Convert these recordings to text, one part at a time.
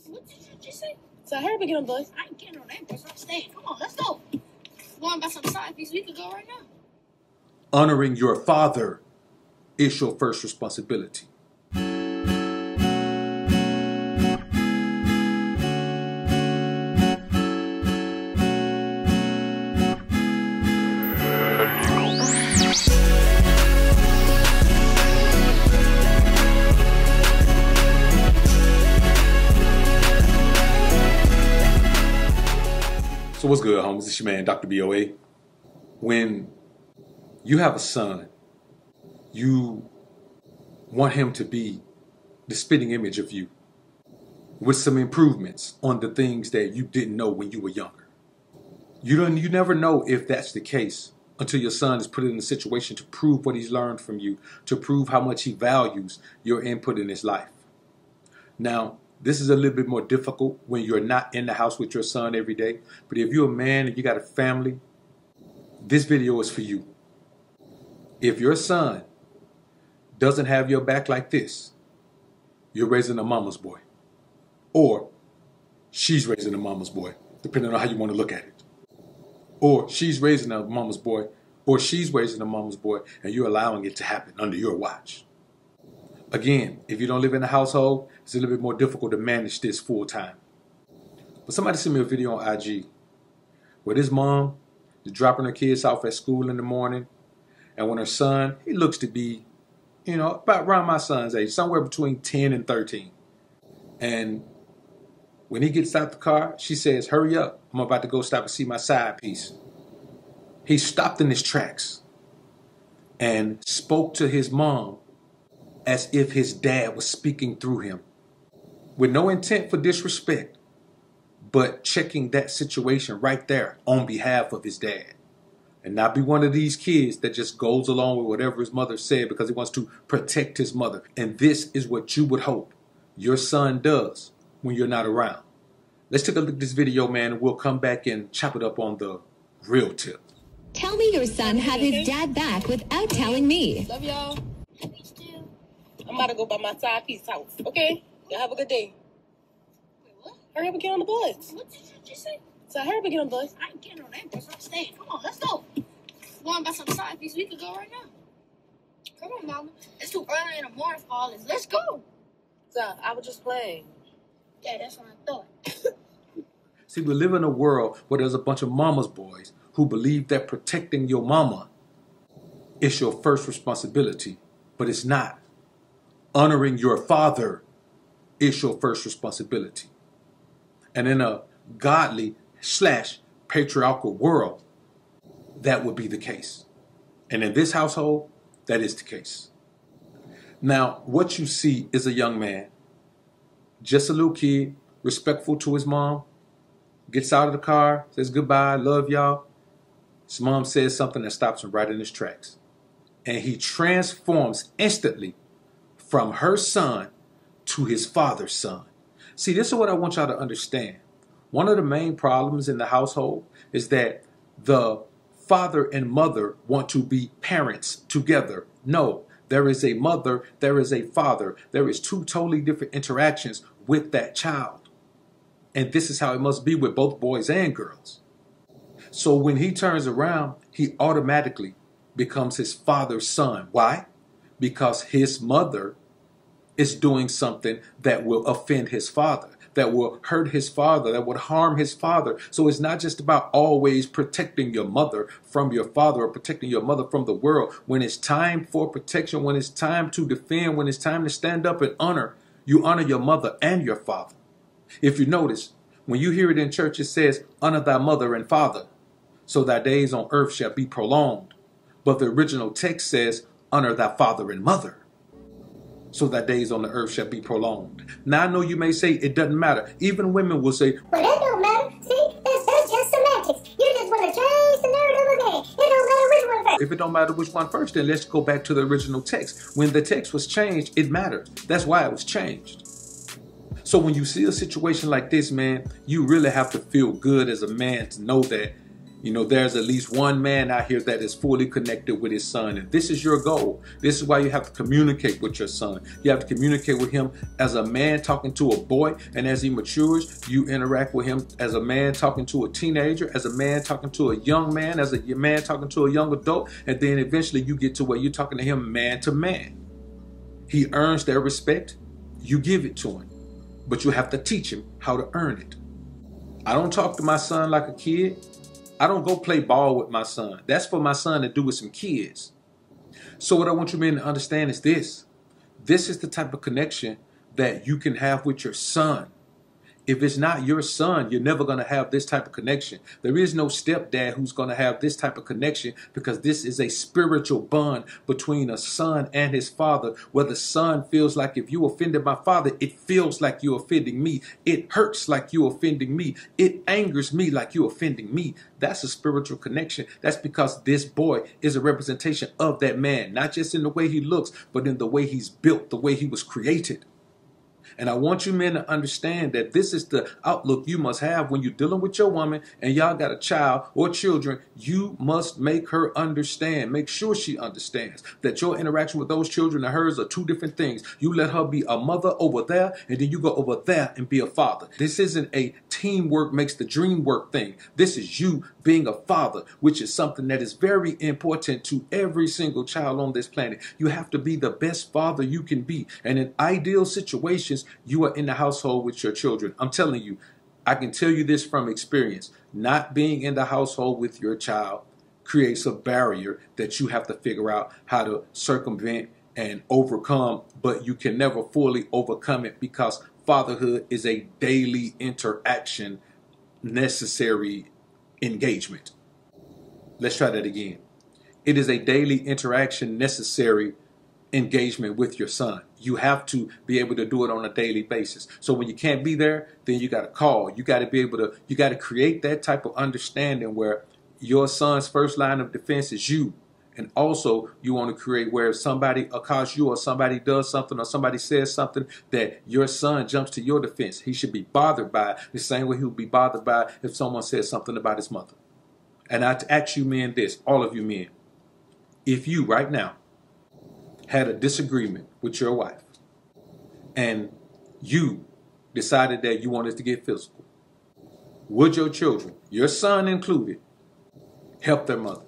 What did you just say? So I heard we get on bus. I ain't getting on that bus. I'm staying. Come on, let's go. Going by some side piece, we could go right now. Honoring your father is your first responsibility. So what's good, homies? It's your man, Dr. BOA. When you have a son, you want him to be the spitting image of you with some improvements on the things that you didn't know when you were younger. You never know if that's the case until your son is put in a situation to prove what he's learned from you, to prove how much he values your input in his life. Now, this is a little bit more difficult when you're not in the house with your son every day. But if you're a man and you got a family, this video is for you. If your son doesn't have your back like this, you're raising a mama's boy. Or she's raising a mama's boy, depending on how you want to look at it. Or she's raising a mama's boy, or she's raising a mama's boy, and you're allowing it to happen under your watch. Again, if you don't live in a household, it's a little bit more difficult to manage this full time. But somebody sent me a video on IG where this mom is dropping her kids off at school in the morning, and when her son, he looks to be, about around my son's age, somewhere between 10 and 13. And when he gets out the car, she says, "Hurry up, I'm about to go stop and see my side piece." He stopped in his tracks and spoke to his mom as if his dad was speaking through him, with no intent for disrespect, but checking that situation right there on behalf of his dad. And not be one of these kids that just goes along with whatever his mother said because he wants to protect his mother. And this is what you would hope your son does when you're not around. Let's take a look at this video, man, and we'll come back and chop it up on the real tip. Tell me your son had his dad back without telling me. Love y'all. I'm about to go by my side piece house, okay? Y'all have a good day. Wait, what? Hurry up and get on the bus. What did you just say? So hurry up and get on the bus. I ain't getting on that bus. I'm staying. Come on, let's go. Going by some side piece, we could go right now. Come on, mama. It's too early in the morning for all this. Let's go. So I was just playing. Yeah, that's what I thought. See, we live in a world where there's a bunch of mama's boys who believe that protecting your mama is your first responsibility, but it's not. Honoring your father is your first responsibility. And in a godly/patriarchal world, that would be the case. And in this household, that is the case. Now, what you see is a young man, just a little kid, respectful to his mom, gets out of the car, says goodbye, love y'all. His mom says something that stops him right in his tracks. And he transforms instantly from her son to his father's son. See, this is what I want y'all to understand. One of the main problems in the household is that the father and mother want to be parents together. No, there is a mother, there is a father. There is two totally different interactions with that child. And this is how it must be with both boys and girls. So when he turns around, he automatically becomes his father's son. Why? Because his mother is doing something that will offend his father, that will hurt his father, that would harm his father. So it's not just about always protecting your mother from your father or protecting your mother from the world. When it's time for protection, when it's time to defend, when it's time to stand up and honor, you honor your mother and your father. If you notice, when you hear it in church, it says, "Honor thy mother and father, so thy days on earth shall be prolonged." But the original text says, "Honor thy father and mother, so thy days on the earth shall be prolonged." Now, I know you may say it doesn't matter. Even women will say, "Well, that don't matter. See, that's just semantics. You just want to change the narrative again. It don't matter which one first." If it don't matter which one first, then let's go back to the original text. When the text was changed, it mattered. That's why it was changed. So when you see a situation like this, man, you really have to feel good as a man to know that, You know, there's at least one man out here that is fully connected with his son. And this is your goal. This is why you have to communicate with your son. You have to communicate with him as a man talking to a boy. And as he matures, you interact with him as a man talking to a teenager, as a man talking to a young man, as a man talking to a young adult. And then eventually you get to where you're talking to him man to man. He earns their respect. You give it to him. But you have to teach him how to earn it. I don't talk to my son like a kid. I don't go play ball with my son. That's for my son to do with some kids. So what I want you men to understand is this. This is the type of connection that you can have with your son. If it's not your son, you're never going to have this type of connection. There is no stepdad who's going to have this type of connection, because this is a spiritual bond between a son and his father, where the son feels like, if you offended my father, it feels like you're offending me. It hurts like you're offending me. It angers me like you're offending me. That's a spiritual connection. That's because this boy is a representation of that man, not just in the way he looks, but in the way he's built, the way he was created. And I want you men to understand that this is the outlook you must have when you're dealing with your woman and y'all got a child or children. You must make her understand, make sure she understands that your interaction with those children and hers are two different things. You let her be a mother over there, and then you go over there and be a father. This isn't a teamwork makes the dream work thing. This is you being a father, which is something that is very important to every single child on this planet. You have to be the best father you can be. And in ideal situations, you are in the household with your children. I'm telling you, I can tell you this from experience. Not being in the household with your child creates a barrier that you have to figure out how to circumvent and overcome, but you can never fully overcome it, because fatherhood is a daily interaction, necessary engagement. Let's try that again. It is a daily interaction, necessary engagement with your son. You have to be able to do it on a daily basis. So when you can't be there, then you got to call. You got to be able to, you got to create that type of understanding where your son's first line of defense is you. And also you want to create where if somebody accosts you or somebody does something or somebody says something, that your son jumps to your defense. He should be bothered by it the same way he would be bothered by if someone says something about his mother. And I ask you men this, all of you men, if you right now had a disagreement with your wife and you decided that you wanted to get physical, would your children, your son included, help their mother?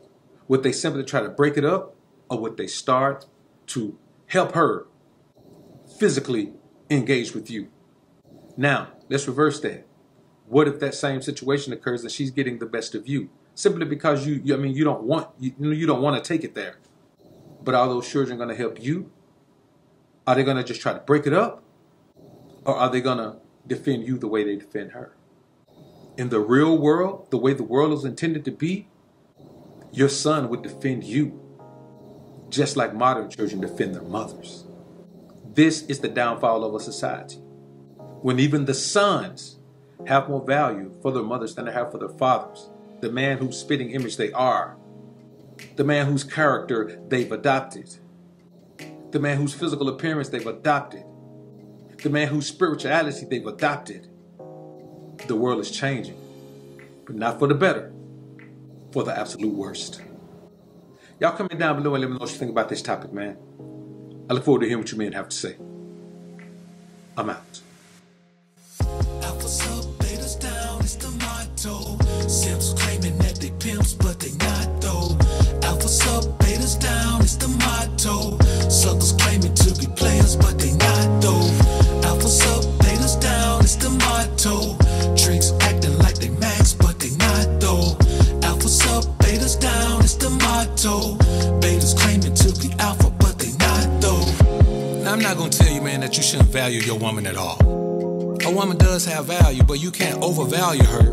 Would they simply try to break it up, or would they start to help her physically engage with you? Now, let's reverse that. What if that same situation occurs and she's getting the best of you? Simply because you don't want to take it there. But are those children going to help you? Are they going to just try to break it up? Or are they going to defend you the way they defend her? In the real world, the way the world is intended to be, your son would defend you, just like modern children defend their mothers. This is the downfall of a society, when even the sons have more value for their mothers than they have for their fathers. The man whose spitting image they are, the man whose character they've adopted, the man whose physical appearance they've adopted, the man whose spirituality they've adopted. The world is changing, but not for the better, for the absolute worst. Y'all comment down below and let me know what you think about this topic, man. I look forward to hearing what you men have to say. I'm out. Alphas up, betas down, it's the motto. Simps claiming that they pimps, but they not though. Alphas up, betas down, it's the motto. Suckers claiming to be players, but they not though. Alphas up, betas down, it's the motto. Tricks acting like they max, but they not though. Alphas up, betas down, it's the motto. Betas claiming to be alpha, but they not though. Now, I'm not gonna tell you, man, that you shouldn't value your woman at all. A woman does have value, but you can't overvalue her